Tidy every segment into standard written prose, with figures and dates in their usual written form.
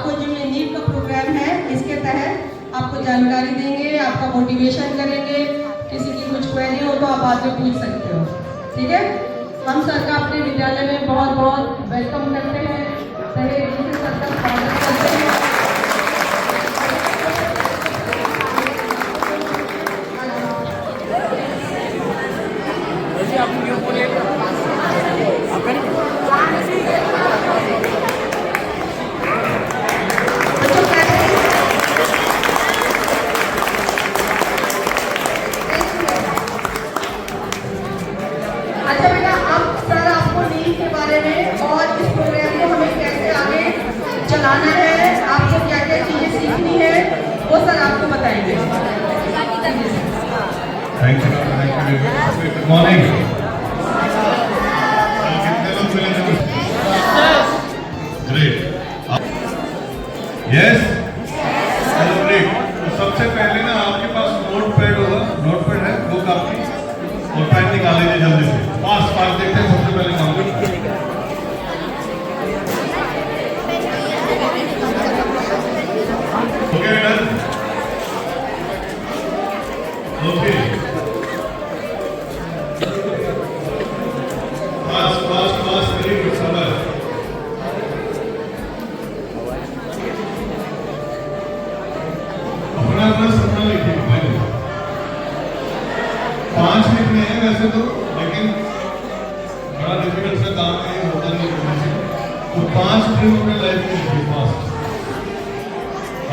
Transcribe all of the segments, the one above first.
आपको जो ये नीट का प्रोग्राम है इसके तहत आपको जानकारी देंगे, आपका मोटिवेशन करेंगे। किसी की कुछ क्वेरी हो तो आप आके पूछ सकते हो, ठीक है। हम सर का अपने विद्यालय में बहुत बहुत वेलकम करते हैं, तहे दिल से सर का स्वागत करते हैं। अच्छा बेटा, अब सर आपको नीट के बारे में और इस प्रोग्राम को हमें कैसे आगे चलाना है, आपको क्या क्या चीजें सीखनी है, वो सर आपको बताएंगे। Thank you, good morning. Great, yes, great. तो सबसे पहले ना आपके पास नोटपैड होगा, नोटपैड है, बुक आपकी, और पेन निकाल लीजिए जल्दी से। पास पास देखते हैं सबसे पहले काम करते हैं। ओके बेटा, ओके, पास पास पास, वेरी गुड, शाबाश। अपना अपना सपना लिखिए भाई। 5 लिखने हैं वैसे तो, लेकिन बड़ा डिफिकल्ट सा काम है, होता नहीं है। तो 5 ड्रीम अपने लाइफ में लिखिए, 5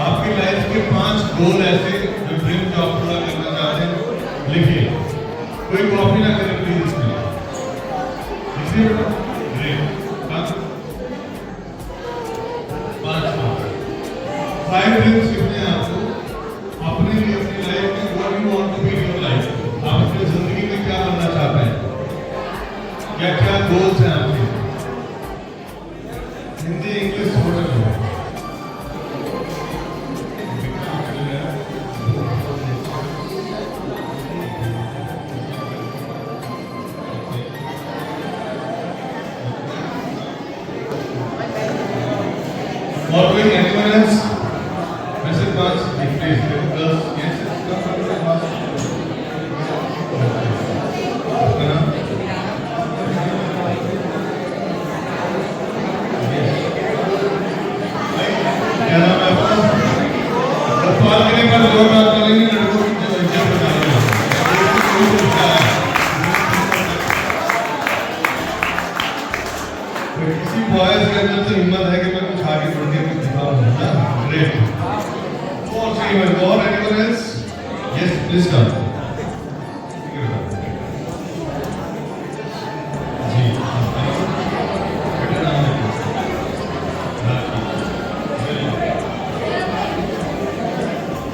आपकी लाइफ के 5 गोल ऐसे जो ड्रीम जो आप पूरा करना चाहते हैं, लिखिए। कोई कॉपी ना करें प्लीज इसमें, लिखिए बेटा। ग्रेट, 5 ड्रीम्स लिखने हैं आपको अपने लिए, अपनी लाइफ में। What you want to be in your life, आप अपनी जिंदगी में क्या बनना चाहते हैं, क्या क्या गोल्स हैं आपके। हिंदी इंग्लिश छोड़ दो। और कोई एनिमल एल्स वैसे 5 प्लीज गर्ल्स, यस, क्या नाम है आपका? सवाल करने पर जोर बात करेंगे, लड़कों की इज्जत बताएंगे। किसी बॉयज के अंदर तो हिम्मत है कि मैं कुछ आगे बढ़ के कुछ दिखाऊंगा। ग्रेट, और सही है। और anyone else? Yes please come. जी,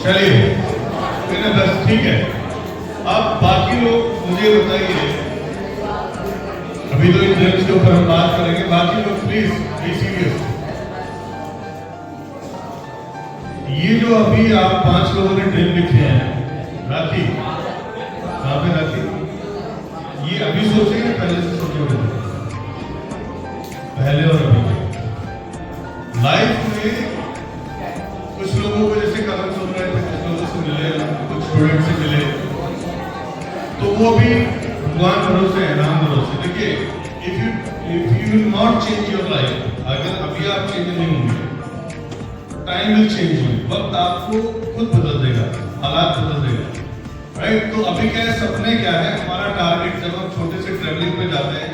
चलिए बस ठीक है। अब बाकी लोग मुझे बताइए, अभी तो इन ड्रीम्स के ऊपर हम बात करेंगे, बाकी लोग प्लीज बी सीरियस। ये जो अभी आप 5 लोगों ने ड्रीम लिखे हैं, राखी कहाँ पे? राखी, ये अभी सोचेंगे पहले से सोचे हुए? पहले और अभी लाइफ में कुछ लोगों को, जैसे कल सुन रहे थे, कुछ लोगों से मिले, कुछ स्टूडेंट से मिले, तो वो भी भगवान भरोसे है, नाम भरोसे। देखिए, if you will not change your life, अगर अभी आप चेंज नहीं होंगे, टाइम विल चेंज यू, वक्त आपको खुद बदल देगा, हालात बदल देगा, राइट। तो अभी क्या है, सपने क्या है, हमारा टारगेट, जब हम छोटे से ट्रेवलिंग पे जाते हैं,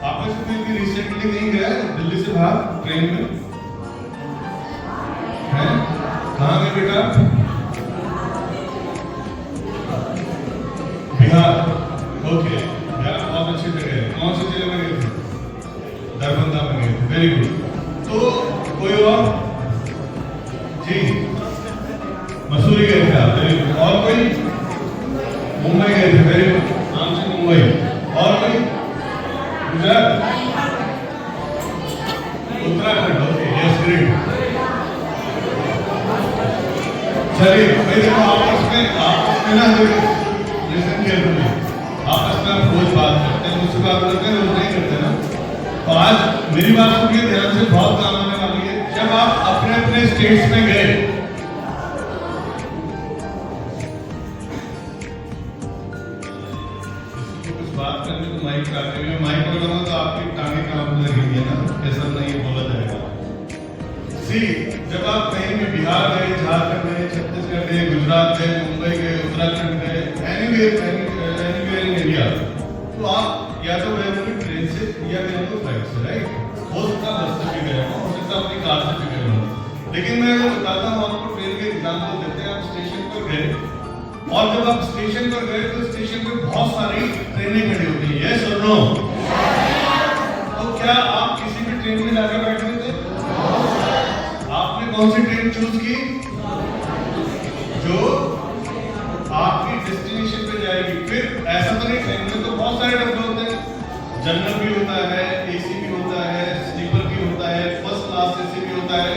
आप में से भी रिसेंटली नहीं गया दिल्ली से बाहर ट्रेन में है? कहाँ गए बेटा? बिहार, ओके, बिहार बहुत अच्छी जगह है। कौन सी जिले में गए थे? दरभंगा में गए थे, वेरी गुड। तो कोई और? जी, मसूरी गए थे आप, वेरी गुड। और कोई? मुंबई गए थे, वेरी गुड, नाम से मुंबई। और कोई? Gujarat, Uttarakhand, okay, yes, great. चलिए भाई, देखो आपस में ना लिसन केयरफुली, आपस में आप रोज बात करते हैं, मुझसे बात करते हैं, रोज नहीं करते ना। तो आज मेरी बात सुनिए ध्यान से, बहुत काम आने वाली है। जब आप अपने अपने स्टेट्स में गए, कुछ बात करने को माइक काटे हुए, माइक लगाऊंगा तो आपकी टांगे काम लगेंगे ना, ऐसा नहीं बोला जाएगा। सी, जब आप कहीं भी बिहार गए, झारखंड गए, छत्तीसगढ़ गए, गुजरात गए, मुंबई गए, उत्तराखंड गए, एनीवेयर इन इंडिया, तो आप या तो गए होंगे ट्रेन से या गए होंगे फ्लाइट से, राइट? हो सकता है बस से भी गए हो, हो सकता है अपनी कार से भी गए हो। लेकिन मैं अगर बताता हूँ आपको, ट्रेन के एग्जाम्पल देते हैं। आप स्टेशन पर गए और जब आप स्टेशन पर गए तो स्टेशन पे बहुत सारी ट्रेनें खड़ी होती है, यस और नो? तो क्या आप किसी भी ट्रेन में जाकर बैठे थे? आपने कौन सी ट्रेन चूज की? जो आपकी डेस्टिनेशन पे जाएगी। फिर ऐसा तो नहीं, ट्रेन में तो बहुत सारे डब्बे होते हैं, जनरल भी होता है, एसी भी होता है, स्लीपर भी होता है, फर्स्ट क्लास एसी भी होता है।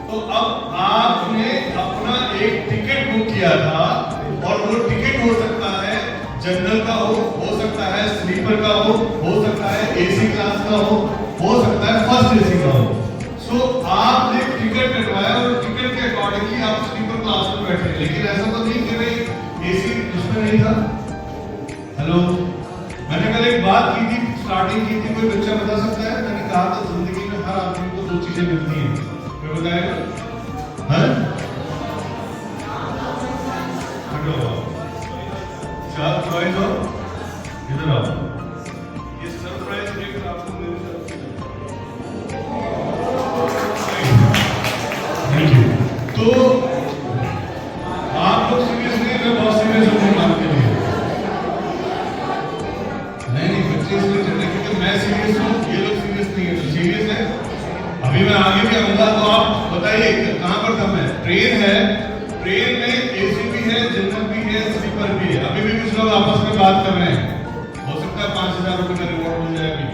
तो अब आपने अपना एक टिकट बुक किया था और वो टिकट हो सकता है जनरल का हो सकता है स्लीपर का हो सकता है एसी क्लास का हो सकता है फर्स्ट एसी का हो। सो आपने टिकट कटवाया और टिकट के अकॉर्डिंगली आप स्लीपर क्लास में बैठे। लेकिन ऐसा तो नहीं कि भाई एसी उसमें नहीं था। हेलो, मैंने कल एक बात की थी, स्टार्टिंग की थी, कोई बच्चा बता सकता है? मैंने कहा था जिंदगी में हर आदमी को दो चीजें मिलती हैं, कोई बताएगा? चार चॉइस हो, इधर आओ। ये सरप्राइज गिफ्ट आपको मेरी तरफ से। Thank you. तो आप लोग सीरियस नहीं, मैं बहुत सीरियस हूँ काम के लिए। नहीं, बच्चे इसलिए चल रहे क्योंकि मैं सीरियस हूँ, ये लोग सीरियस नहीं है। तो सीरियस है, अभी मैं आगे भी आऊंगा। तो आप बताइए कहाँ पर था मैं? ट्रेन है, ट्रेन में एसी भी है, जनरल भी है, स्लीपर भी है। अभी भी कुछ लोग आपस में बात कर रहे हैं, हो सकता है 5,000 रुपए का रिवॉर्ड मिल जाए अभी।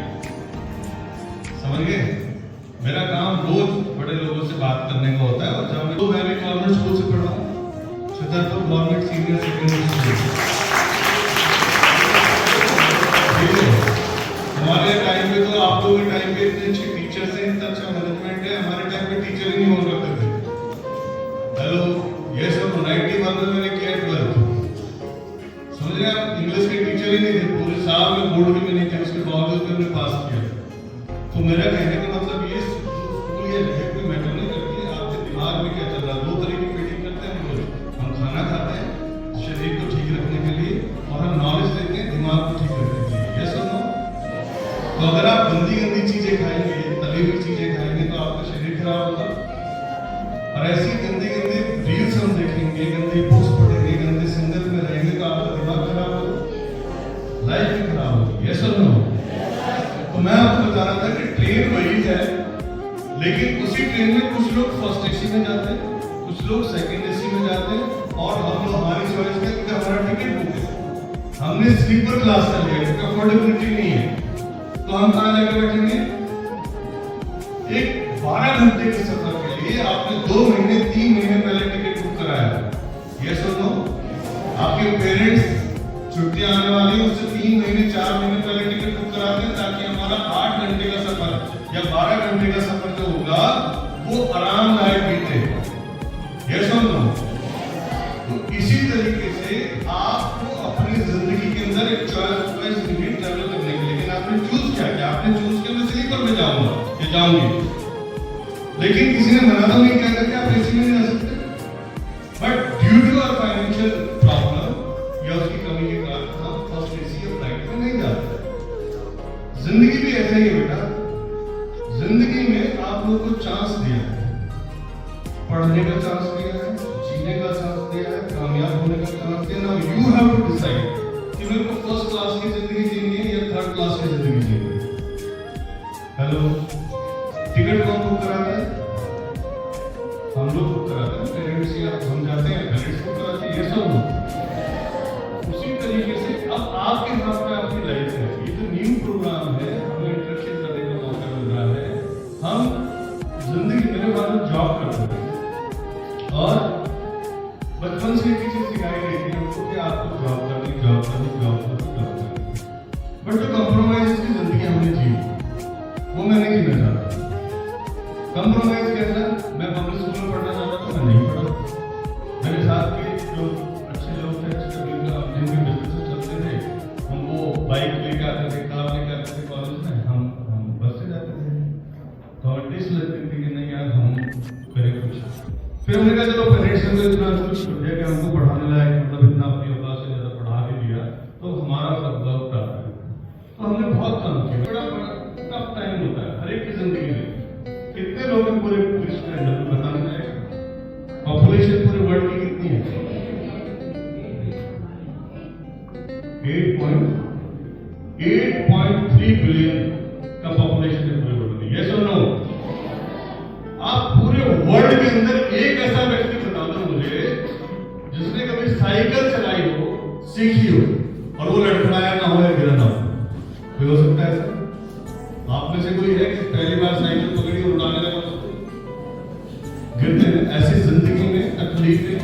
समझ गए? मेरा काम रोज बड़े लोगों से बात करने का होता है। और जब तो मैं भी गवर्नमेंट स्कूल से पढ़ा हूँ, Chhatarpur government senior secondary school. हमारे टाइम पे तो आप लोगों के टाइम पे इतने अच्छे टीचर्स हैं, इतना अच्छा मैनेजमेंट है। हमारे टाइम पे टीचर ही नहीं हुआ करते थे। हेलो, ये सब 91 में मैंने किया 12th। समझ रहे आप? इंग्लिश के टीचर ही नहीं थे, पूरे साल में बोर्ड भी नहीं थे, उसके बावजूद मैंने पास किया। तो मेरा कहने का मतलब ये स्कूल या जगह कोई मैटर नहीं करती है। आपके दिमाग में क्या चल रहा है? दो तरह की फीडिंग करते हैं हम लोग। हम खाना खाते हैं शरीर को ठीक रखने के लिए, और हम नॉलेज लेते हैं दिमाग को ठीक रखने के लिए। यस और नो? तो अगर आप गंदी गंदी चीजें खाएंगे, तली हुई चीजें खाएंगे, तो आपका शरीर खराब होगा। और ऐसी गंदी गंदी रील्स हम देखेंगे, गंदी बुक्स पढ़ेंगे, गंदी संगत में रहेंगे, तो आपका दिमाग खराब होगा, लाइफ भी खराब होगी। यस और नो? तो मैं आपको बता रहा था कि ट्रेन वही है, लेकिन उसी ट्रेन में कुछ लोग फर्स्ट एसी में जाते हैं, कुछ लोग सेकंड एसी में जाते हैं, और हम लोग हमारी चॉइस है क्योंकि हमारा टिकट बुक है। हमने स्लीपर क्लास का लिया क्योंकि अफोर्डेबिलिटी नहीं है। तो हम कहाँ जाकर बैठेंगे? एक 12 घंटे के सफर के लिए आपने 2 महीने 3 महीने पहले टिकट बुक कराया। यस और नो? आपके पेरेंट्स छुट्टियां आने वाली है, उससे 3 महीने 4 महीने पहले टिकट बुक कराते हैं, ताकि हमारा 8 घंटे का सफर या 12 घंटे का सफर जो होगा वो आरामदायक बीते। यस और नो? तो इसी तरीके से आपको अपनी जिंदगी के अंदर एक चॉइस डेवलप करने के लिए, लेकिन आपने चूज क्या किया? आपने चूज किया मैं स्लीपर में जाऊंगा या जाऊंगी, लेकिन किसी ने मना तो नहीं किया कि आप एसी में नहीं जा सकते। But due to our financial problem या उसकी कमी के कारण हम फर्स्ट एसी या फ्लाइट में नहीं जाते। जिंदगी भी ऐसा ही है बेटा। जिंदगी में आप लोगों को चांस दिया है, पढ़ने का चांस दिया है, जीने का चांस दिया है, कामयाब होने का चांस दिया। Now you have to decide कि मेरे को फर्स्ट क्लास की जिंदगी जीनी है या थर्ड क्लास की जिंदगी जीनी है। हेलो, टिकट कौन बुक कराता है? हम लोग बुक कराते हैं, पेरेंट्स या हम जाते हैं, पेरेंट्स बुक कराते हैं। ये सब उसी तरीके से अब आपके हाथ में आपकी लाइफ है। ये जो न्यू प्रोग्राम है, हमें इंटरेक्शन करने का मौका मिल रहा है। हम जिंदगी मेरे बाद जॉब करते हैं और बचपन से एक चीज सिखाई गई थी हमको कि आपको जॉब करनी, जॉब करनी, जॉब करनी, जॉब करनी। बट जो कॉम्प्रोमाइज की जिंदगी हमने जी वो मैं नहीं जीना चाहता। कॉम्प्रोमाइज कैसा? में पढ़ना चाहता था, मैं नहीं पढ़ा। मेरे साथ के जो अच्छे लोग थे, जिनके बिजनेस चलते थे, हम वो बाइक लेके आते थे, कार लेके आते थे कॉलेज में, हम बस से जाते थे। तो डिस लगती थी कि नहीं यार हम करें कुछ। फिर हमने कहा चलो पेरेंट्स ने इतना कुछ कर दिया कि हमको पढ़ाने लायक, मतलब इतना अपनी औकात से ज़्यादा पढ़ा भी दिया, तो हमारा सब वक्त आता है। तो हमने बहुत काम किया। बड़ा टफ टाइम होता है हर एक की जिंदगी में। कितने लोग हैं पूरे विश्व के अंदर, बताने जाएगा? पॉपुलेशन पूरे वर्ल्ड की कितनी है? 8.3 बिलियन का पॉपुलेशन है पूरे वर्ल्ड में। यस और नो? आप पूरे वर्ल्ड के अंदर एक ऐसा व्यक्ति बता दो मुझे जिसने कभी साइकिल चलाई हो, सीखी हो, और वो लड़खड़ाया ना हो या गिरा ना हो। कोई हो सकता है ऐसा? आप में से कोई है कि पहली बार साइकिल पकड़ी और उड़ाने लगा उसको? गिरते हैं। ऐसी जिंदगी में तकलीफें,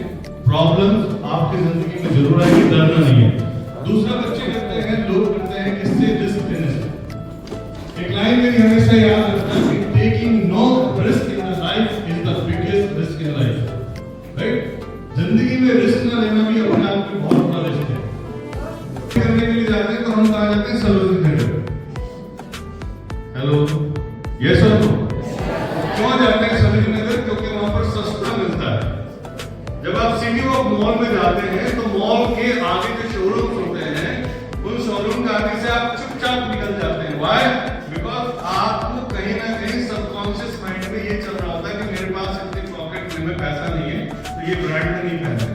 प्रॉब्लम्स आपकी जिंदगी में जरूर आएगी, डरना नहीं है। दूसरा, बच्चे करते हैं, लोग करते हैं किससे? डिसिप्लिन से। एक लाइन मेरी हमेशा याद रखना कि taking no risk in life is the biggest risk in life. Right? जिंदगी में रिस्क ना लेना भी अपने आप में बहुत बड़ा रिस्क है। करने के लिए जाते हैं तो हम कहाँ जाते हैं? Service centre. हेलो, यस और नो? क्यों जाते हैं सरोजिनी नगर? क्योंकि वहां पर सस्ता मिलता है। जब आप सिटी ऑफ मॉल में जाते हैं तो मॉल के आगे जो शोरूम होते हैं, उन शोरूम के आगे से आप चुपचाप निकल जाते हैं। व्हाई? बिकॉज आपको कहीं ना कहीं सबकॉन्शियस माइंड में ये चल रहा होता है कि मेरे पास इतनी पॉकेट में पैसा नहीं है, तो ये ब्रांड में नहीं पहनना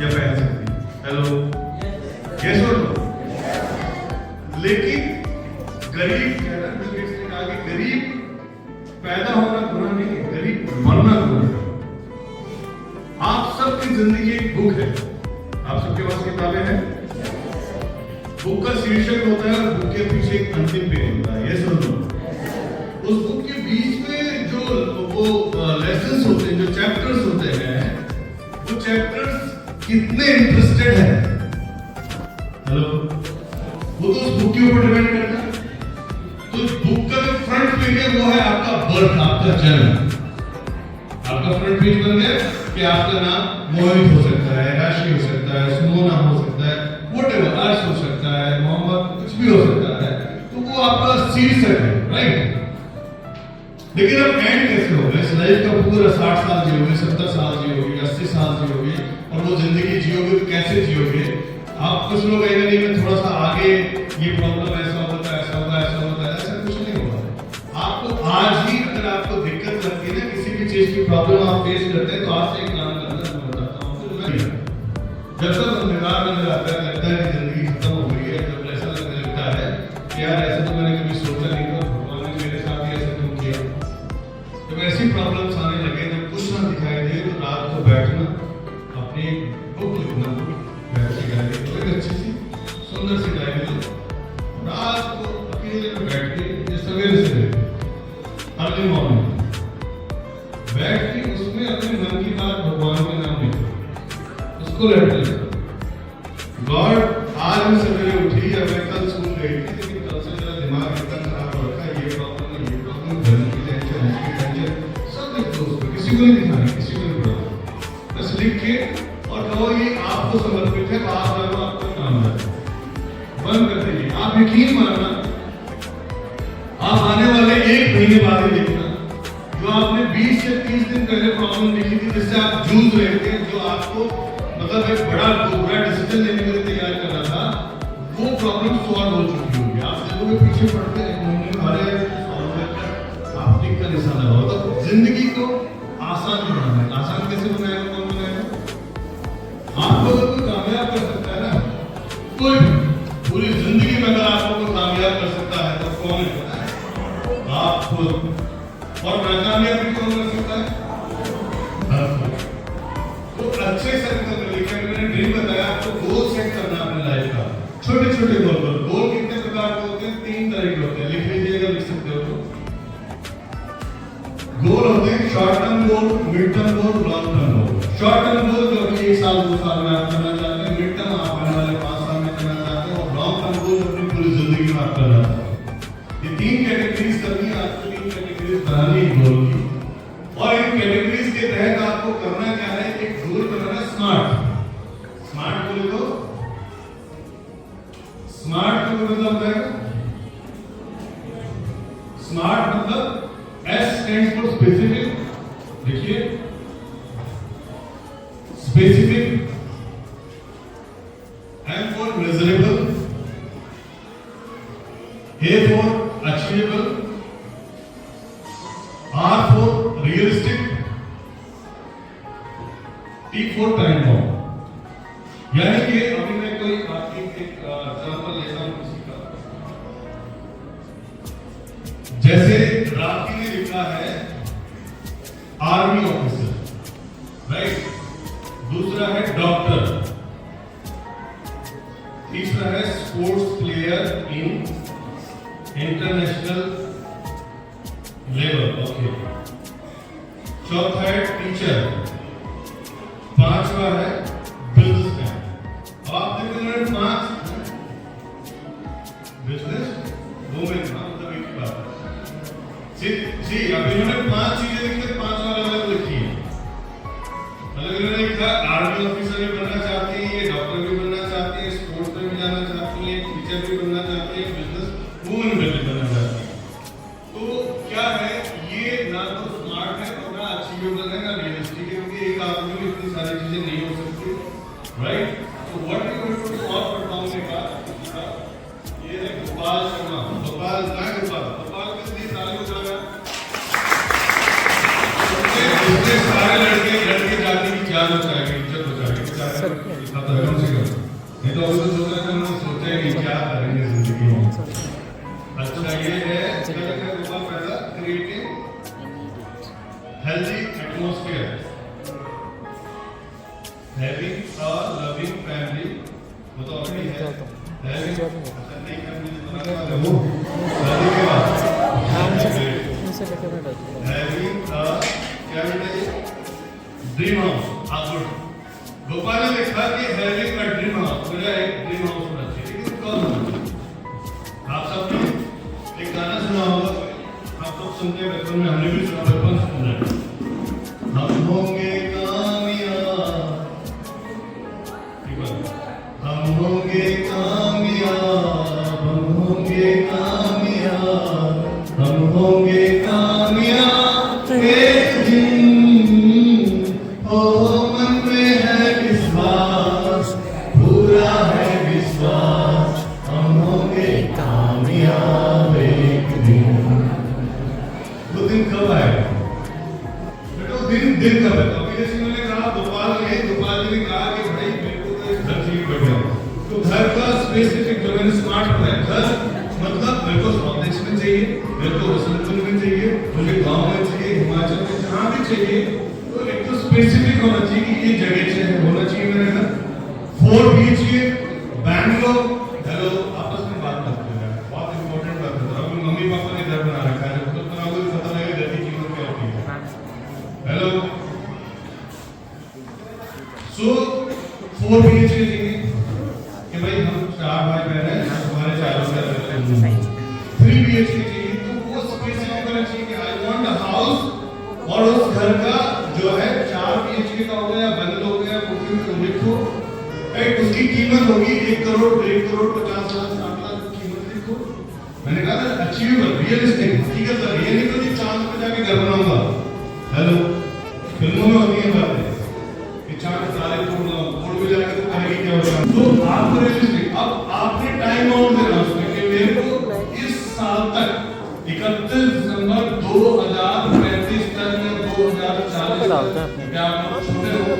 या पहन सकती। हेलो, यस और नो? लेकिन गरीब ने कहा कि गरीब पैदा होना गुनाह नहीं है, गरीब मरना गुनाह है। आप सबकी जिंदगी एक बुक है। आप सबके पास किताबें हैं। बुक का शीर्षक होता है, बुक के पीछे एक अंतिम पेज होता है। ये सुन लो, उस बुक के बीच में जो वो लेसन्स होते हैं, जो चैप्टर्स होते हैं, वो चैप्टर्स कितने इंटरेस्टेड हैं। हेलो, वो तो उस बुक के ऊपर डिपेंड करता है। तो बुक का जो फ्रंट पेज है वो है आपका बर्थ, आपका जन्म। आपका फ्रंट पेज बन गया कि आपका नाम मोहित हो सकता है, राशि हो सकता है, सुमोना हो सकता है, व्हाटएवर, अर्श हो सकता है, मोहम्मद, कुछ भी हो सकता है। तो वो आपका शीर्षक है, राइट? लेकिन अब एंड कैसे होगा? इस लाइफ का पूरा 60 साल जियोगे, 70 साल जियोगे, 80 साल जियोगे, और वो जिंदगी जियोगे तो कैसे जियोगे? आप कुछ लोग कहेंगे नहीं मैं थोड़ा सा आगे, ये प्रॉब्लम ऐसा होता है, ऐसा होता है, ऐसा होता है, ऐसा कुछ नहीं होगा। आपको आज ही अगर आपको दिक्कत लगती है ना, किसी भी चीज की प्रॉब्लम आप फेस करते हैं, तो आज से एक काम करना शुरू करता हूँ। जब तक अंधकार नजर आता है, लगता है कि जिंदगी खत्म हो गई है, जब ऐसा लगने लगता है कि यार ऐसा तो मैंने कभी सोचा नहीं था, भगवान ने मेरे साथ ही ऐसा क्यों किया। जब ऐसी प्रॉब्लम्स आने लगे, जब कुछ ना दिखाई दे, तो रात को बैठना, अपनी बुक लिखना, बैठ के डायरी, एक अच्छी सी सुंदर सी डायरी लो, रात को अकेले में बैठ के सवेरे से अर्ली मॉर्निंग बैठ के उसमें अपने मन की बात भगवान के नाम लिखो, उसको लेटर लिखो। गॉड, आज मैं सवेरे उठी या मैं कल स्कूल गई थी, लेकिन कल से मेरा दिमाग इतना खराब हो रखा है, ये प्रॉब्लम है, ये प्रॉब्लम, घर की टेंशन, उसकी टेंशन, सब लिख दो उसमें। किसी को नहीं दिखानी, किसी को नहीं पढ़ाना, बस लिख के और कहो ये आपको समर्पित है, बात करो आपको काम है। बंद कर दीजिए। आप यकीन मानना, आप आने वाले 1 महीने बाद ही देखना, जो आपने 20 से 30 दिन पहले प्रॉब्लम लिखी थी, जिससे आप जूझ रहे थे, जो आपको मतलब एक बड़ा डिसीजन लेने के लिए तैयार कर रहा था, वो प्रॉब्लम सॉल्व हो चुकी होगी। आप देखोगे पीछे पड़ते हैं, आप टिक का निशान लगाओ। तो जिंदगी को आसान बनाना है। आसान कैसे बनाएगा? कौन बनाएगा? आपको अगर कोई कामयाब कर सकता है ना, कोई पूरी जिंदगी में अगर आपको कोई कामयाब कर सकता है तो कौन है? आप खुद। और नाकामयाब भी कौन कर सकता है? तो अच्छे सर्कल में लेकर मैंने ड्रीम बताया, आपको गोल सेट करना अपने लाइफ का, छोटे छोटे गोल पर। गोल कितने प्रकार के होते हैं? 3 तरह के होते हैं। लिख लीजिएगा, लिख सकते हो तो। गोल होते हैं short term goal, mid term goal, long term goal. Short term goal जो कि 1 साल 2 साल में आप करना चाहते हैं, मिड टर्म आप आने वाले 5 साल में करना चाहते हैं, और लॉन्ग टर्म गोल अपनी पूरी जिंदगी में आप करना चाहते हैं। ये 3 कैटेगरीज करनी है आपको, 3 कैटेगरीज बनानी है गोल की, और इन कैटेगरीज के specific, M for measurable, A for achievable, R for realistic, T for time bound. यानी कि अभी मैं कोई आपकी एक एग्जांपल लेता हूं किसी का, जैसे राखी ने लिखा है आर्मी ऑफिसर, राइट, दूसरा है डॉक्टर, तीसरा है sports player in international level, okay, चौथा है टीचर, पांचवा है बिजनेसमैन। आप देखो मैंने 5 बिजनेस 2 में मतलब एक ही बात है जी। अभी इन्होंने 5 चीजें लिखी, 5 अलग लिखी है। मतलब इन्होंने लिखा आर्मी ऑफिसर भी बनना चाहती है, ये डॉक्टर भी बनना चाहती है, स्पोर्ट्स में भी जाना चाहती है, टीचर भी बनना चाहती है, बिजनेस वूमन भी बनना चाहती है। तो क्या है, ये ना तो स्मार्ट है और ना अचीवेबल है ना रियलिस्टिक है, क्योंकि एक आदमी में इतनी सारी चीजें नहीं हो सकती, राइट। तो what you going to do, और बताऊंगा का ये है गोपाल शर्मा। गोपाल ना गोपाल किस लिए ताली बजा रहा है? इससे सारे लड़के जाति की जान बचाएंगे, इज्जत बचाएंगे, इतना तो कम से कम। नहीं तो अभी तो जो है हम सोचे कि क्या करेंगे जिंदगी में। अच्छा ये है गोपाल पहला creating healthy atmosphere, having a loving family, वो तो ऑलरेडी है, having a family बनाना वो शादी के बाद having a क्या बेटा ये ड्रीम हाउस। आपको गोपाल ने लिखा कि having a ड्रीम हाउस, मेरा एक ड्रीम हाउस होना चाहिए, लेकिन कौन होना चाहिए? आप सबने एक गाना सुना होगा, आप लोग सुनते हैं बचपन में, हमने भी सुना, बचपन से सुना है, हम होंगे कामयाब, हम होंगे कामयाब, हम होंगे कामयाब, हम होंगे कामयाब एक दिन, ओ मन में है विश्वास, पूरा है विश्वास, हम होंगे कामयाब एक दिन। वो दिन कब आएगा? दिन कब है? अभी जैसे मैंने कहा गोपाल जी ने कहा कि भाई मेरे को तो घर चाहिए बढ़िया, तो घर का स्पेसिफिक जो मैंने स्मार्ट बनाया, घर मतलब मेरे को साउथ ईस्ट में चाहिए, मेरे को वसंतपुर में चाहिए, मुझे गांव में चाहिए, हिमाचल में जहाँ भी चाहिए, तो एक तो स्पेसिफिक होना चाहिए कि ये जगह चाहिए, होना चाहिए मेरे घर 4 BHK बैंगलोर। हेलो, आपस में बात करते हैं, बहुत इंपॉर्टेंट बात है। अभी मम्मी पापा ने घर बना रखा है, तो आपको पता लगेगा घर की कीमत क्या होती है। हेलो, सो 4 BHK चाहिए कि भाई हम 4 भाई बहन हैं, हमारे 4 घर रहते हैं। 3 BHK चाहिए, तो वो स्पेसिफिक होना चाहिए कि आई वांट अ हाउस, और उस घर का जो है 4 BHK का हो गया, बंगलो हो गया, कोठी में लिखो, राइट, उसकी कीमत होगी 1 करोड़, 1.5 करोड़, 50 लाख, 60 लाख की कीमत लिखो। मैंने कहा था अचीवेबल, रियलिस्टिक, हकीकत है, ये नहीं तो जी चांद पे जाके घर बनाऊंगा। हेलो, फिल्मों में होती है बातें कि चांद तारे तोड़ना, तोड़ भी जाके तो करेगी क्या होगा। तो आपको रियलिस्टिक, अब आपने टाइम आउट देना उसमें कि मेरे को इस साल तक 31 दिसंबर 2035 तक या 2040 तक, क्या आप छोटे हो,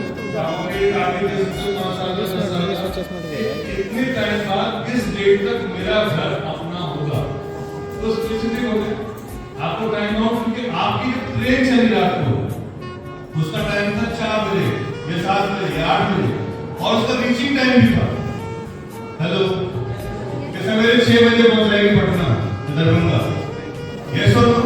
आप मेरे टारगेट है 5 साल, 10 साल, इतने टाइम बाद इस डेट तक मेरा घर अपना होगा, तो स्पेसिफिक हो गया। आपको टाइम आउट, क्योंकि आपकी जो ट्रेन चली रात को उसका टाइम था 4 बजे या 7 बजे या 8 बजे, और उसका रीचिंग टाइम भी था। हेलो, कैसे मेरे 6 बजे पहुंच जाएगी पटना दरभंगा, यस और नो?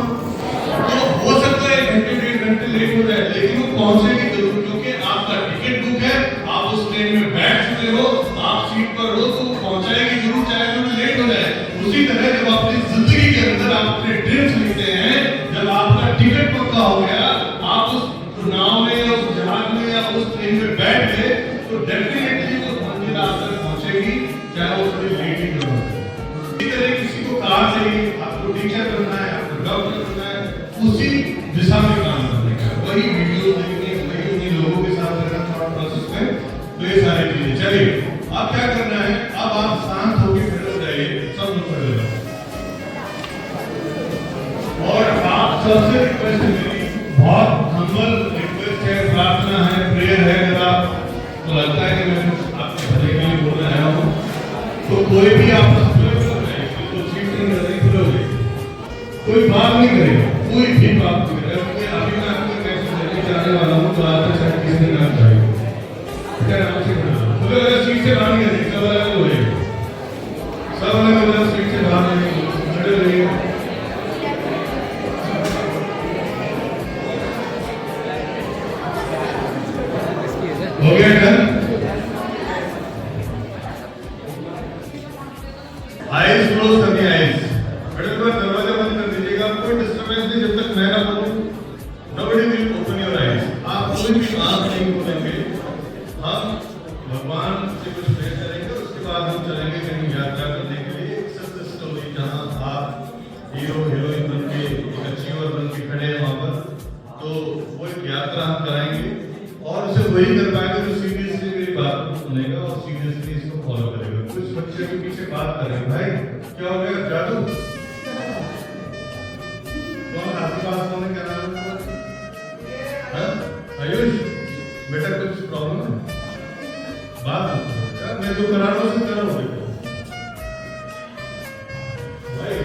तो हो सकता है 1 घंटे 1.5 घंटे लेट हो जाए, लेकिन वो पहुंचेगी जरूर, क्योंकि आपका टिकट बुक है, आप उस ट्रेन में बैठ चुके हो, आप सीट पर हो, तो पहुंचाएगी जरूर, चाहे तो लेट हो जाए। उसी तरह जब अपनी जिंदगी के अंदर आप अपने ड्रीम्स लिखते हैं, जब आपका टिकट पक्का हो गया, आप उस नाव में या उस जहाज में या उस ट्रेन में बैठ गए, तो डेफिनेटली वो मंजिल आप तक पहुंचेगी, चाहे वो थोड़ी लेट ही करो। इसी तरह किसी को कार चाहिए, आपको टीचर बनना है, आपको डॉक्टर बनना है, उसी दिशा में काम करने का, वही वीडियो देखने, वही उन्हीं लोगों के साथ रहना, थॉट प्रोसेस चलिए अब क्या करना है, अब आप शांत होकर खड़े हो जाइए, सब लोग खड़े हो जाओ। और आप सबसे रिक्वेस्ट है मेरी, बहुत हम्बल रिक्वेस्ट है, प्रार्थना है, प्रेयर है, अगर आप तो लगता है कि मैं कुछ आपके भले के लिए बोल रहा हूँ, तो कोई भी आप कोई बात नहीं करेगा, कोई भी बात नहीं करेगा, क्योंकि अभी मैं आपको कैसे लेके जाने वाला हूँ, तो आज तक शायद किसी ने ना चाहिए क्या नाम से मुझे लगा सीट से बाहर नहीं आएगी, सब अलग हो जाएगी, सब अलग हो जाए, सीट से बाहर नहीं खड़े रहिए। हो गया डन? आइज क्लोज कर दिया, आइज दरवाजा बंद कर दीजिएगा, कोई डिस्टर्बेंस नहीं जब तक मैं ना बोलूं। Nobody will open your eyes, आप कोई भी आंख नहीं खोलेंगे। हम भगवान से कुछ प्रे करेंगे, उसके बाद हम चलेंगे कहीं यात्रा करने के लिए, एक सक्सेस स्टोरी जहां आप हीरो हीरोइन बन के एक अचीवर बन के खड़े हैं वहां पर, तो वो एक यात्रा हम कराएंगे और उसे वही कर पाएंगे जो सीरियसली मेरी बात को सुनेगा और सीरियसली इसको फॉलो करेगा। कुछ बच्चे के पीछे बात करेंगे, भाई क्या हो गया, जादू आपके पास कौन है, क्या नाम है? आयुष बेटा कुछ प्रॉब्लम है, बात क्या मैं जो करा रहा हूँ उसे करो बेटा भाई,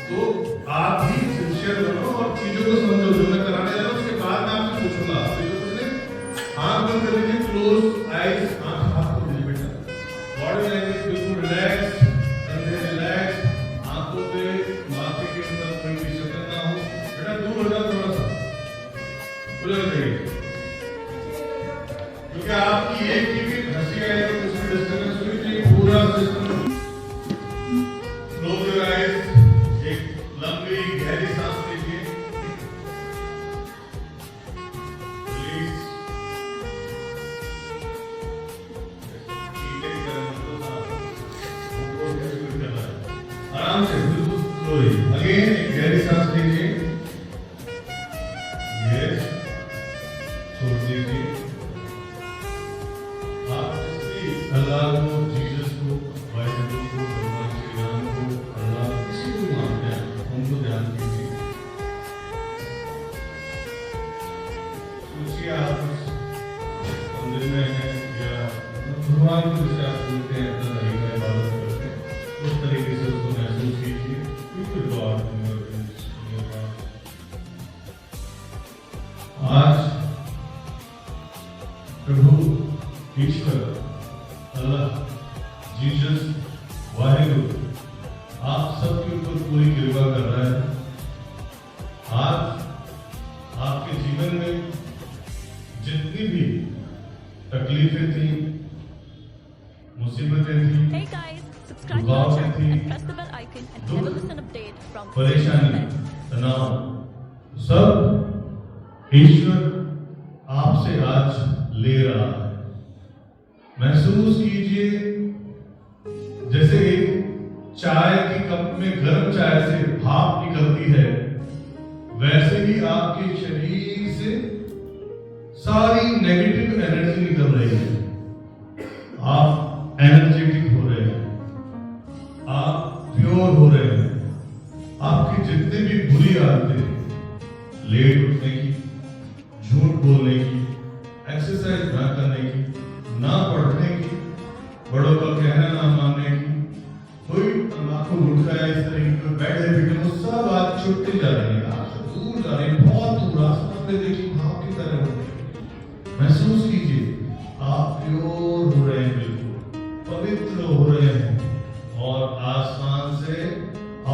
तो आप भी सिंसियर बनो और चीजों को समझो, जो मैं कराने जा रहा हूँ उसके बाद मैं आपसे पूछूंगा, आंख बंद कर लीजिए, क्लोज आइज, आंख हाथ खोल दीजिए बेटा, बॉडी लैंग्वेज बिल्कुल रिलैक्स, कंधे रिलैक्स, आंखों पे माथे के अंदर कोई भी शक्ल ना हो, बेटा दूर हो जाओ थोड़ा सा, खुले रहिए, क्योंकि आपकी एक की भी हंसी आई तो उसमें डिस्टर्बेंस हुई थी, पूरा सिस्टम। क्लोज योर आइज, एक लंबी गहरी सांस लीजिए, आराम से बिल्कुल स्लोली, अगेन एक गहरी सांस लीजिए, यस, छोड़ दीजिए। आप किसी अल्लाह को, जीसस को, बाइबल को, भगवान श्री राम को, अल्लाह किसी को मानते हैं, उनको ध्यान कीजिए, सोचिए आप मंदिर में हैं या भगवान को जैसे आप बोलते हैं अपना तरीका इबादत करते हैं, उस तरीके से उसको महसूस कीजिए, बिल्कुल बात आज प्रभु ईश्वर अल्लाह जीसस वाहिगुरु आप सबके ऊपर पूरी कृपा कर रहा है। आज आपके जीवन में जितनी भी तकलीफें थी, मुसीबतें थी, रुकावटें थी, परेशानी, तनाव, सब ईश्वर आपसे आज ले रहा है। महसूस कीजिए जैसे एक चाय के कप में गर्म चाय से भाप निकलती है, वैसे ही आपके शरीर से सारी नेगेटिव एनर्जी निकल रही है, आप एनर्जेटिक हो रहे हैं, आप प्योर हो रहे हैं, आपकी जितनी भी बुरी आदतें, लेट उठने की, झूठ बोलने की, एक्सरसाइज ना करने की, ना पढ़ने की, बड़ों का कहना ना मानने की, कोई तंबाकू गुटखा या इस तरह की बैड हैबिट, वो सब आज छूटते जा रहे हैं, आपसे दूर जा रहे हैं, बहुत दूर, आसपास में देखिए भाव की तरह हो रहे। महसूस कीजिए आप प्योर हो रहे हैं, बिल्कुल पवित्र हो रहे हैं और आसमान से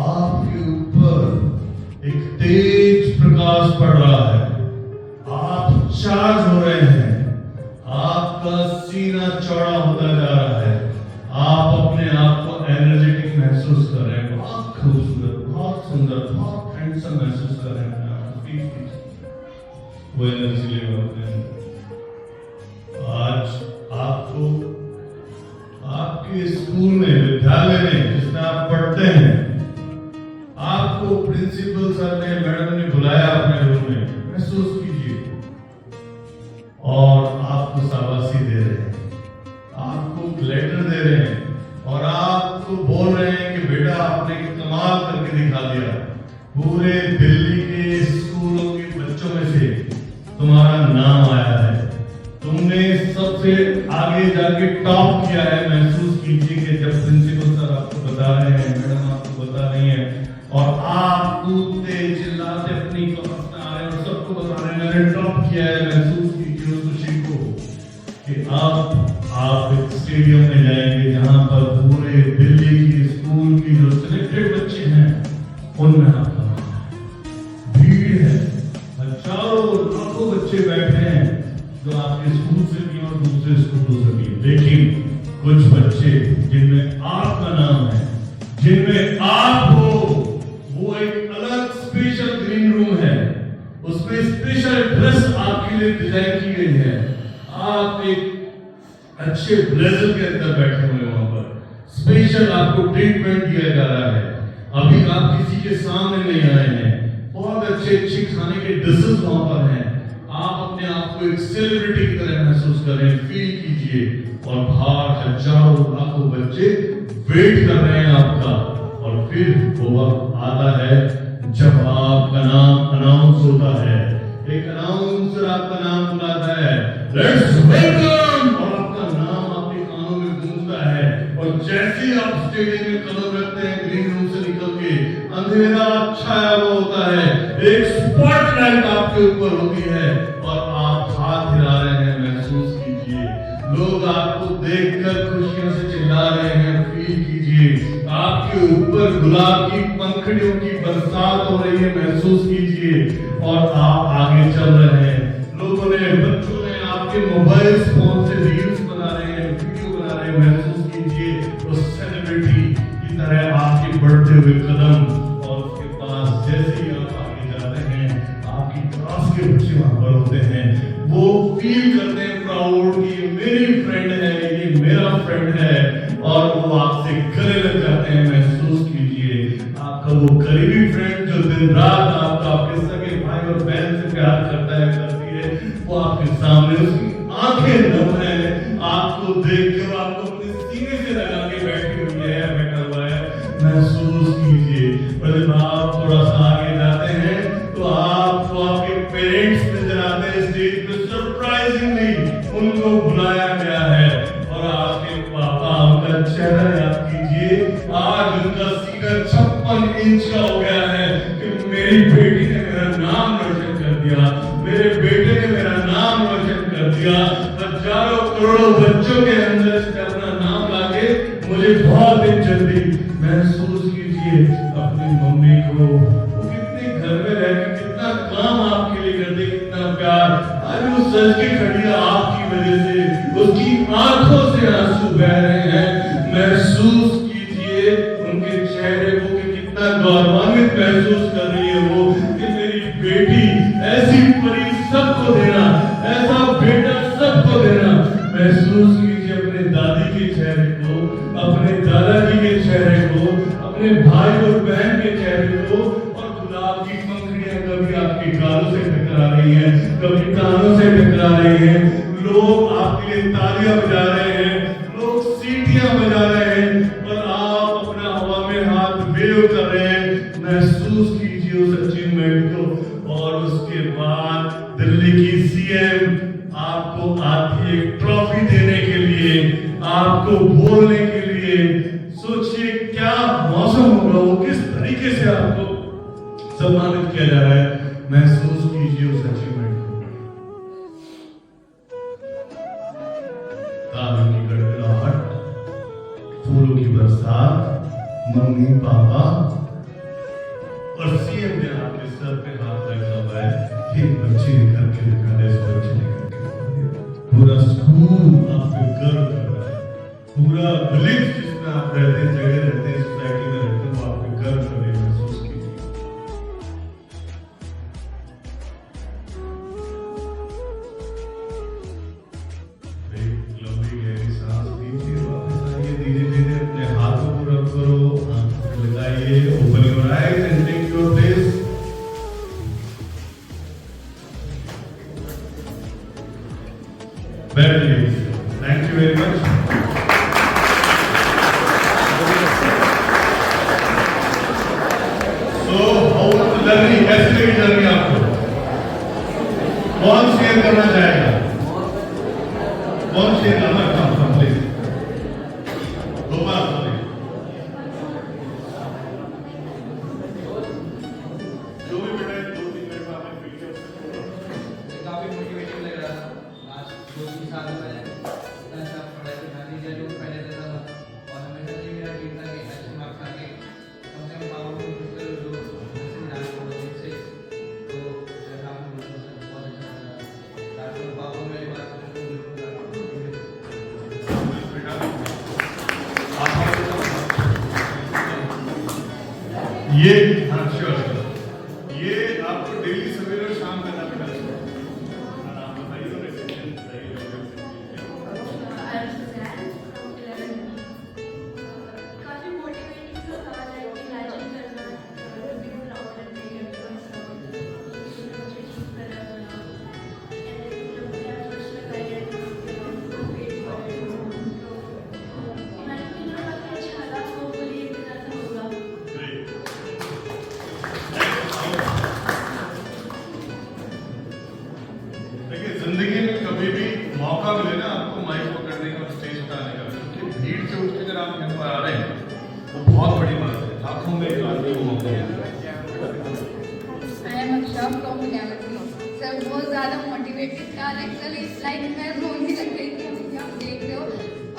आपके ऊपर एक तेज प्रकाश पड़ रहा है, आप चार्ज हो रहे हैं, आपका सीना चौड़ा होता जा रहा है, आप अपने आप को एनर्जेटिक महसूस कर रहे हैं, बहुत खूबसूरत, बहुत सुंदर, बहुत हैंडसम महसूस कर रहे हैं अपने आप को, वो एनर्जी ले अपने आज आपको आपके स्कूल में, विद्यालय में जिसमें आप पढ़ते हैं, आपको प्रिंसिपल सर ने, मैडम ने बुलाया अपने रूम में, महसूस कीजिए और आपको शाबाशी दे रहे हैं, आपको लेटर दे रहे हैं और आपको बोल रहे हैं कि बेटा आपने कमाल करके दिखा दिया, पूरे दिल्ली के स्कूलों के बच्चों में से तुम्हारा नाम आया है, तुमने सबसे आगे जाके टॉप किया है। महसूस कीजिए कि जब प्रिंसिपल सर आपको बता रहे हैं, मैडम आपको बता रही है और आप कूदते चिल्लाते अपनी क्लास में आ रहे हैं और सबको बता रहे हैं मैंने टॉप किया है। महसूस कीजिए उस खुशी को कि आप एक स्टेडियम में जाएंगे जहां पर पूरे दिल्ली के स्कूल की जो सिलेक्टेड बच्चे हैं उनमें आपका भीड़ है, हजारों लाखों बच्चे बैठे हैं जो आपके स्कूल से भी और दूसरे स्कूलों से भी, लेकिन कुछ बच्चे जिनमें आपका नाम है, जिनमें आप हो, वो एक अलग स्पेशल ग्रीन रूम है, उसमें स्पेशल ड्रेस आपके लिए डिजाइन की गई है, आप एक अच्छे ब्लेजर के अंदर बैठे हुए वहां पर, स्पेशल आपको ट्रीटमेंट दिया जा रहा है। अभी आप किसी के सामने नहीं आए हैं, बहुत अच्छे अच्छे खाने के डिशेस वहां पर हैं, आप अपने आप को एक सेलिब्रिटी की तरह महसूस करें, फील कीजिए और बाहर हजारों लाखों बच्चे वेट कर रहे हैं आपका। और फिर वो वक्त आता है जब आपका नाम अनाउंस होता है, एक अनाउंसर आपका नाम बुलाता है, लेट्स वेलकम, और आपका नाम आपके कानों में गूंजता है और जैसे ही आप स्टेडियम में कदम रखते हैं, ग्रीन रूम से निकल के अंधेरा छाया हुआ होता है, एक स्पॉटलाइट आपके ऊपर होती है और आप हाथ हिला रहे हैं। महसूस कीजिए लोग आपको देखकर खुशियों से चिल्ला रहे हैं, फील कीजिए आपके ऊपर गुलाब की पंखड़ियों की बरसात हो रही है, महसूस कीजिए और आप आगे चल रहे हैं। लोगों ने, बच्चों ने आपके मोबाइल फोन से रील्स बना रहे हैं, वीडियो बना रहे हैं, महसूस कीजिए उस सेलिब्रिटी की तरह आपके बढ़ते हुए कदम। और उसके पास जैसे ही आप आगे जाते हैं, आपकी क्लास के बच्चे वहां पर होते हैं, वो फील करते हैं प्राउड कि मेरी फ्रेंड है, ये मेरा फ्रेंड है, और वो आपसे गले लग जाते हैं। महसूस कीजिए आपका वो करीबी फ्रेंड जो दिन रात आपका, आपके सगे भाई और बहन से प्यार करता है, करती है, वो आपके सामने, उसकी आंखें नम है आपको देख के, वो आपको अपने सीने से लगा के बैठी हुई है, बैठा हुआ है। महसूस कीजिए। और जब आप थोड़ा सा आगे जाते हैं तो आपको आपके पेरेंट्स नजर आते हैं स्टेज पे, सरप्राइजिंगली उनको बुलाया गया है और आपके पापा, उनका चेहरा याद कीजिए, आज उनका सीना 56 इंच का हो गया है कि मेरी बेटी ने मेरा नाम रोशन कर दिया, मेरे बेटे ने मेरा नाम रोशन कर दिया। हजारों करोड़ों बच्चों के अंदर से अपना नाम लाके मुझे बहुत इज्जत दी। महसूस कीजिए अपनी मम्मी को, वो कितने घर में रहकर कितना काम आपके लिए करते, कितना प्यार, आज वो सज के खड़ी है आपकी वजह से, उसकी आंखों से आंसू बह रहे हैं। महसूस कीजिए उनके चेहरे को कि कितना गौरवान्वित महसूस कर रही है वो कि मेरी बेटी ऐसी परी सबको देना, ऐसा बेटा सबको देना। महसूस कीजिए अपने दादी के चेहरे को, अपने दादाजी के चेहरे को, अपने भाई और बहन के चेहरे को, और गुलाब की पंखड़ियां कभी आपके गालों से टकरा रही हैं, कभी कानों से टकरा रही हैं। लोग आपके लिए तालियां बजा रहे हैं, लोग सीटियां बजा रहे हैं और आप अपना हवा में हाथ वेव कर रहे हैं। महसूस कीजिए उस अचीवमेंट को। और उसके बाद दिल्ली की सीएम आपको आती है ट्रॉफी देने के लिए, आपको बोलने के लिए। सोचिए क्या मौसम होगा, वो किस तरीके से आपको सम्मानित किया जा रहा है। महसूस कीजिए उस अचीवमेंट को। तारों की गड़गड़ाहट, फूलों की बरसात, मम्मी पापा और सीएम ने आपके सर पे हाथ रखा हुआ है कि बच्चे निकल के दिखा रहे, बच्चे निकल के, पूरा स्कूल आप पे गर्व कर रहा है, पूरा विलेज जिसमें आप रहते हैं, जगह रहते हैं, सोसाइटी में रहते हैं, वो आप पे गर्व कर रहे हैं। महसूस कीजिए। एक लंबी गहरी सांस लीजिए, वापस आइए, धीरे धीरे अपने हाथों को रब करो, आंखों को लगाइए, open your eyes and take your place. Thank you very much. करना चाहेगा? कौन से नंबर प्लीज दो बार जो भी बेटा 2-3 मिनट में आपने फील किया काफी मोटिवेटिंग लग रहा था। आज 2-3 साल में इतना अच्छा पढ़ाई पे ध्यान नहीं दिया जो पहले देता था, और हमेशा से मेरा ड्रीम था कि अच्छे मार्क्स आके कम से कम पावर में कुछ करो जो मुझसे मिला हो मुझसे। तो जैसा आपने बोला सर बहुत अच्छा लगा। डॉक्टर बाबू मेरी बात को बिल्कुल बेटा ये हाँ श्योर ये आपको डेली सवेरे और शाम करना पड़ेगा। आप बताइए तो रेसिपी बताइए। काफी मोटिवेटिंग था सवाल है कि इमेजिन करना बिग प्राउड एंड बिग देखिए जिंदगी में कभी भी मौका मिले ना आपको माइक पकड़ने का, स्टेज उठाने का, क्योंकि भीड़ से उठ के अगर आप यहाँ पर आ रहे हैं वो बहुत बड़ी बात है। लाखों में एक आदमी को मौका मिला। I am Aksha from Vidyavati. Sir बहुत ज़्यादा मोटिवेटेड था। लाइक मैं रोने लग गई थी अभी आप देख रहे हो।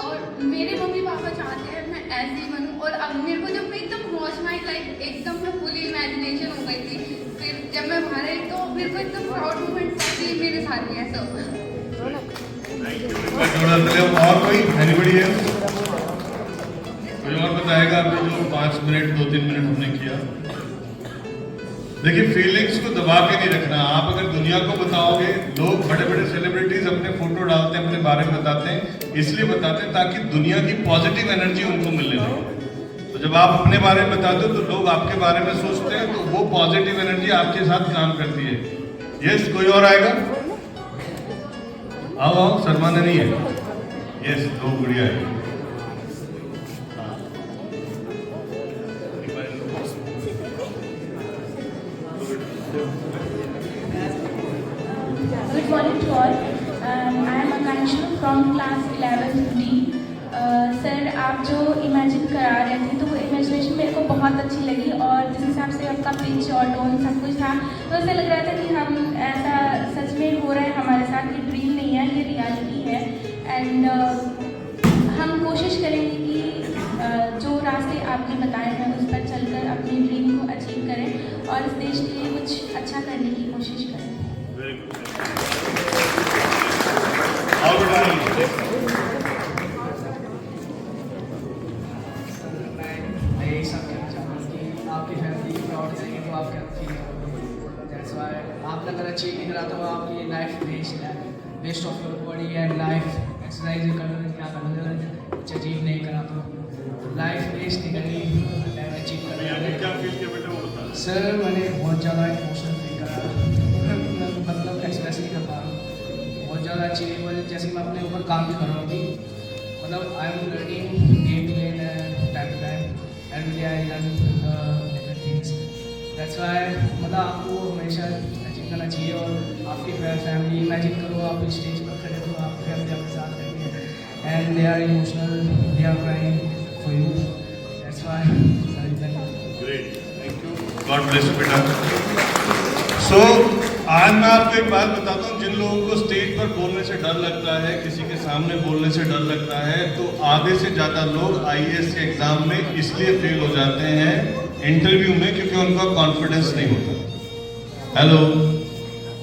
और मेरे मम्मी पापा चाहते हैं मैं ऐसे ही बनूँ। और अब मेरे को जब मैं एकदम होश में आई, लाइक एकदम मैं फुली इमेजिनेशन हो गई थी। फिर जब मैं बाहर आई तो मेरे को एकदम प्राउड मोमेंट था कि मेरे साथ ही ऐसा हुआ। और कोई एनीबॉडी है कोई और बताएगा आपने जो 5 मिनट 2-3 मिनट हमने किया? देखिए फीलिंग्स को दबा के नहीं रखना। आप अगर दुनिया को बताओगे, लोग बड़े बड़े सेलिब्रिटीज अपने फोटो डालते हैं, अपने बारे में बताते हैं, इसलिए बताते हैं ताकि दुनिया की पॉजिटिव एनर्जी उनको मिलने लगे। तो जब आप अपने बारे में बताते हो तो लोग आपके बारे में सोचते हैं, तो वो पॉजिटिव एनर्जी आपके साथ काम करती है। यस, कोई और आएगा? आओ आओ, शर्माना नहीं है। यस, दो गुड़िया है। Good morning to all. I am Akanshu from class 11D. Sir आप जो इमेजिन करा रहे थे तो वो इमेजिनेशन मेरे को बहुत अच्छी लगी, और जिस हिसाब से आपका पिच और टोन सब कुछ था तो ऐसा लग रहा था कि हम ऐसा सच में हो रहा है हमारे साथ। ये ड्रीम नहीं है, ये रियलिटी है। एंड हम कोशिश करेंगे कि जो रास्ते आपने बताए हैं उस पर चलकर अपने ड्रीम को अचीव करें और इस देश के लिए कुछ अच्छा करने की कोशिश करें। और बताइए। मैं यही सब कहना चाहता हूँ कि आपकी फैमिली प्राउड करेंगे तो आप क्या फील करोगे। दैट्स व्हाई आपने अगर अचीव नहीं करा तो आपकी life waste of your body and life exercise करना क्या करना, कुछ अचीव नहीं करा तो लाइफ वेस्ट नहीं करी, अचीव आपने करना। क्या फील किया बेटा वो बता। सर मैंने बहुत ज़्यादा इमोशनल फील करा, मतलब एक्सप्रेस नहीं कर पा रहा हूँ। बहुत ज़्यादा अचीवेबल, जैसे मैं अपने ऊपर काम भी कर रहा हूँ अभी। मतलब I am learning day to day time to time, every I learn different things. That's why मतलब आपको हमेशा अचीव करना चाहिए। और आपकी फैमिली इमेजिन करो, आप स्टेज पर खड़े हो, आपकी फैमिली आपके साथ रहती है and they are emotional, they are crying for you. That's why great, thank you, God bless you बेटा। सो आज मैं आपको एक बात बताता हूँ, जिन लोगों को स्टेज पर बोलने से डर लगता है, किसी के सामने बोलने से डर लगता है, तो आधे से ज़्यादा लोग IAS के एग्जाम में इसलिए फेल हो जाते हैं इंटरव्यू में क्योंकि उनका कॉन्फिडेंस नहीं होता। हेलो,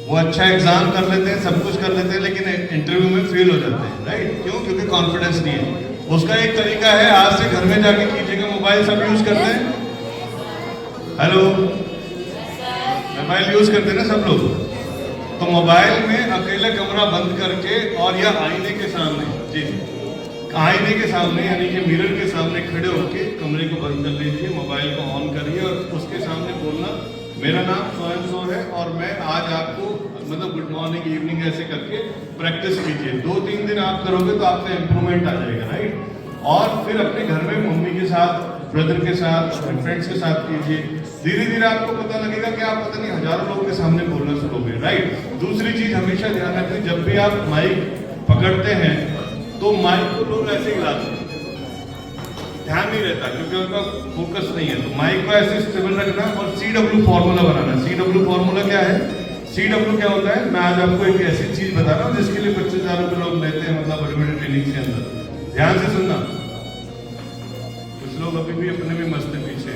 वो अच्छा एग्जाम कर लेते हैं, सब कुछ कर लेते हैं, लेकिन इंटरव्यू में फेल हो जाते हैं। राइट? क्यों? क्योंकि कॉन्फिडेंस नहीं है। उसका एक तरीका है, आज से घर में जाके कीजिएगा। मोबाइल सब यूज करते हैं? हेलो, मोबाइल यूज करते हैं ना सब लोग? तो मोबाइल में अकेला कमरा बंद करके और या आईने के सामने, जी आईने के सामने यानी कि मिरर के सामने खड़े होकर कमरे को बंद कर लीजिए, मोबाइल को ऑन करिए और उसके सामने बोलना, मेरा नाम स्वयं सो है और मैं आज आपको मतलब गुड मॉर्निंग इवनिंग ऐसे करके प्रैक्टिस कीजिए। 2-3 दिन आप करोगे तो आपका इंप्रूवमेंट आ जाएगा। राइट? और फिर अपने घर में मम्मी के साथ, ब्रदर के साथ, अपने फ्रेंड्स के साथ कीजिए। धीरे धीरे आपको पता लगेगा कि आप पता नहीं हजारों लोगों के सामने बोलना शुरू हो गए। राइट? दूसरी चीज हमेशा ध्यान रखें, जब भी आप माइक पकड़ते हैं तो माइक को लोग ऐसे हिलाते हैं, ध्यान नहीं रहता क्योंकि उनका फोकस नहीं है। तो माइक को ऐसे स्टेबल रखना और CW फॉर्मूला बनाना। CW फॉर्मूला क्या है? CW क्या होता है? मैं आज आपको एक ऐसी चीज बता रहा हूँ जिसके लिए 25,000 रुपये लोग लेते हैं, मतलब बड़ी बड़ी ट्रेनिंग के अंदर। ध्यान से सुनना, कुछ लोग अभी भी अपने में मस्त है पीछे।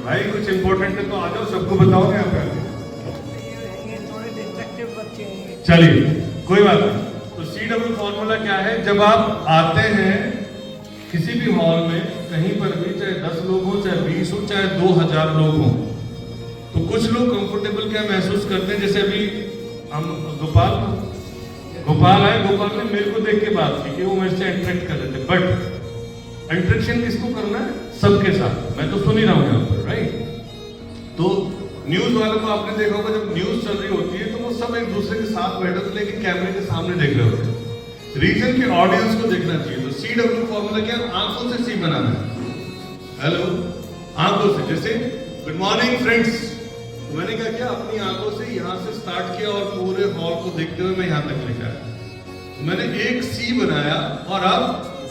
भाई कुछ इंपॉर्टेंट है तो आ जाओ, सबको बताओ यहाँ पे। चलिए कोई बात नहीं। तो CW फॉर्मूला क्या है? जब आप आते हैं किसी भी हॉल में कहीं पर भी, चाहे 10 लोग हो, चाहे 20 हो, चाहे 2000 लोग हो, तो कुछ लोग कंफर्टेबल क्या महसूस करते हैं। जैसे अभी हम गोपाल आए, गोपाल ने मेरे को देख के बात की कि वो मेरे से इंटरेक्ट कर रहे थे, बट इंटरेक्शन किसको करना है? सबके साथ। मैं तो सुन ही रहा हूँ यहाँ पर, राइट? तो न्यूज वालों को आपने देखा होगा, जब न्यूज चल रही होती है तो वो सब एक दूसरे के साथ बैठे होते, लेकिन कैमरे के सामने देख रहे होते हैं। रीजन के ऑडियंस को देखना चाहिए। तो CW फॉर्मूला क्या है? आंखों से सी बनाना है। हेलो, आंखों से। जैसे गुड मॉर्निंग फ्रेंड्स, मैंने क्या किया, अपनी आंखों से यहाँ से स्टार्ट किया और पूरे हॉल को देखते हुए मैं यहाँ तक लेकर आया। मैंने एक सी बनाया और अब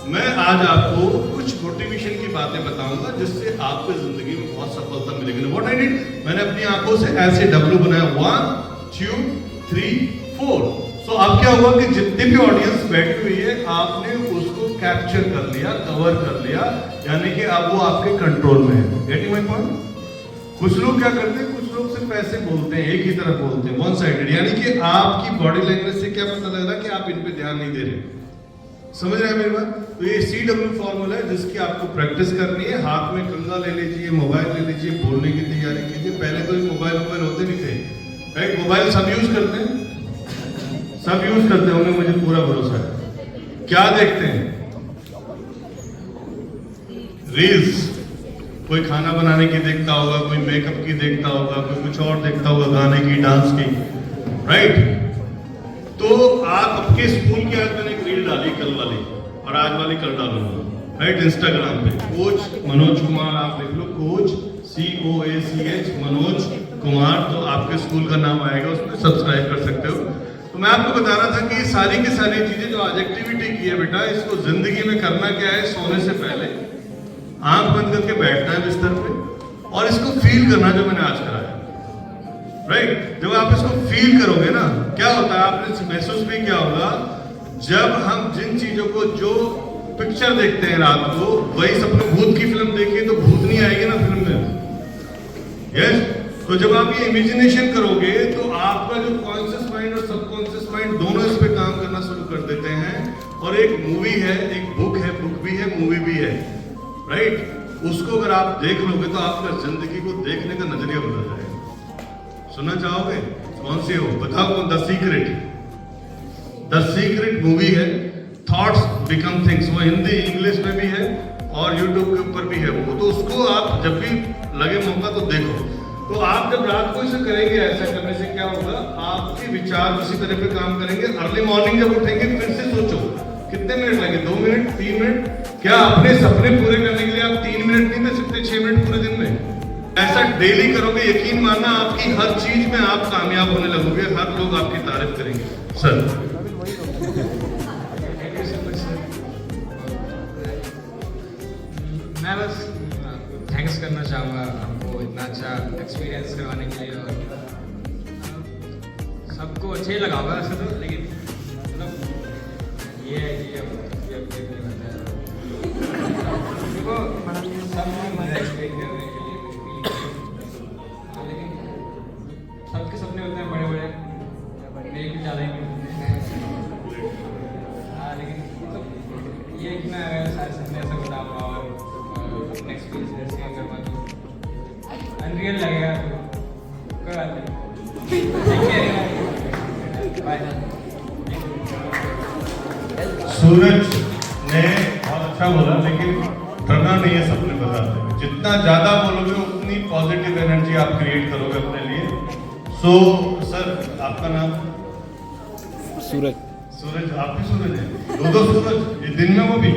मैं आज आपको कुछ मोटिवेशन की बातें बताऊंगा जिससे आपको जिंदगी में बहुत सफलता मिलेगी। व्हाट आई डिड, मैंने अपनी आंखों से ऐसे W बनाया, 1 2 3 4। तो अब क्या हुआ कि जितनी भी ऑडियंस बैठी हुई है आपने उसको कैप्चर कर लिया, कवर कर लिया, यानी कि अब वो आपके कंट्रोल में है। Getting my point? कुछ लोग क्या करते हैं, कुछ लोग सिर्फ ऐसे बोलते हैं, एक ही तरफ बोलते हैं, वन साइडेड, यानी कि आपकी बॉडी लैंग्वेज से क्या पता लग रहा है कि आप इन पे ध्यान नहीं दे रहे। समझ रहे हैं मेरी बात? तो ये CW फॉर्मूला है जिसकी आपको प्रैक्टिस करनी है। हाथ में कंघा ले लीजिए, मोबाइल ले लीजिए, बोलने की तैयारी कीजिए। पहले तो मोबाइल होते नहीं थे, राइट? मोबाइल सब यूज करते हैं, सब यूज करते होंगे, मुझे पूरा भरोसा है। क्या देखते हैं? रील्स। कोई खाना बनाने की देखता होगा, कोई मेकअप की देखता होगा, कोई कुछ और देखता होगा, गाने की, डांस की, राइट? तो आप आपके स्कूल के आज मैंने एक रील डाली कल वाली, और आज वाली कल डालूंगा, राइट? इंस्टाग्राम पे कोच मनोज कुमार, आप देख लो, कोच COACH मनोज कुमार, तो आपके स्कूल का नाम आएगा, उस पर सब्सक्राइब कर सकते हो। तो मैं आपको बता रहा था कि सारी की सारी चीजें जो आज एक्टिविटी की है बेटा, इसको जिंदगी में करना क्या है? सोने से पहले आंख बंद करके बैठना है बिस्तर पे और इसको फील करना जो मैंने आज कराया, राइट? जब आप इसको फील करोगे ना, क्या होता है, आपने महसूस भी किया होगा, जब हम जिन चीजों को, जो पिक्चर देखते हैं रात को, वही सपने, भूत की फिल्म देखिए तो भूत नहीं आएगी ना फिल्म में, यस? तो जब आप ये इमेजिनेशन करोगे तो आपका जो कॉन्शियस माइंड और सबकॉन्शियस माइंड दोनों इस पे काम करना शुरू कर देते हैं। और एक मूवी है, एक बुक है, बुक भी है, मूवी भी है, राइट? उसको अगर आप देख लोगे तो आपका जिंदगी को देखने का नजरिया बदल जाएगा। सुनना चाहोगे? कौन सी हो? बताओ कौन? द सीक्रेट मूवी है, थॉट्स बिकम थिंग्स। वो हिंदी इंग्लिश में भी है और यूट्यूब के ऊपर भी है वो। तो उसको आप जब भी लगे मौका तो देखो। तो आप जब रात को इसे करेंगे, ऐसा करने से क्या होगा, आपके विचार उसी तरह पे काम करेंगे। अर्ली मॉर्निंग जब उठेंगे फिर से सोचो कितने मिनट लगे, 2 मिनट, 3 मिनट? क्या अपने सपने पूरे करने के लिए आप 3 मिनट नहीं दे सकते 6 मिनट पूरे दिन में? ऐसा डेली करोगे, यकीन मानना आपकी हर चीज में आप कामयाब होने लगोगे, हर लोग आपकी तारीफ करेंगे। सर मैं बस थैंक्स करना चाहूँगा आपको इतना अच्छा एक्सपीरियंस करवाने के लिए, और सबको अच्छे ही लगा होगा वैसे तो, लेकिन मतलब ये है कि अब नहीं होता है देखो, सब मजा एक्सप्लेन करने के लिए कुछ भी, लेकिन सबके सपने होते हैं बड़े बड़े, मेरे कुछ ज़्यादा ही नहीं होते हैं। हाँ, लेकिन मतलब ये कि मैं सारे सपने ऐसा बता पाऊँ और अपने एक्सपीरियंस शेयर कर पाऊँ तो अनरियल लगेगा, तो कोई बात नहीं। बाय। सूरज ने बहुत अच्छा बोला, लेकिन डरना नहीं है सपने बताते हुए। जितना ज्यादा बोलोगे उतनी पॉजिटिव एनर्जी आप क्रिएट करोगे अपने लिए। सो सर, आपका नाम? सूरज। सूरज, आप भी सूरज है? दो सूरज, ये दिन में वो भी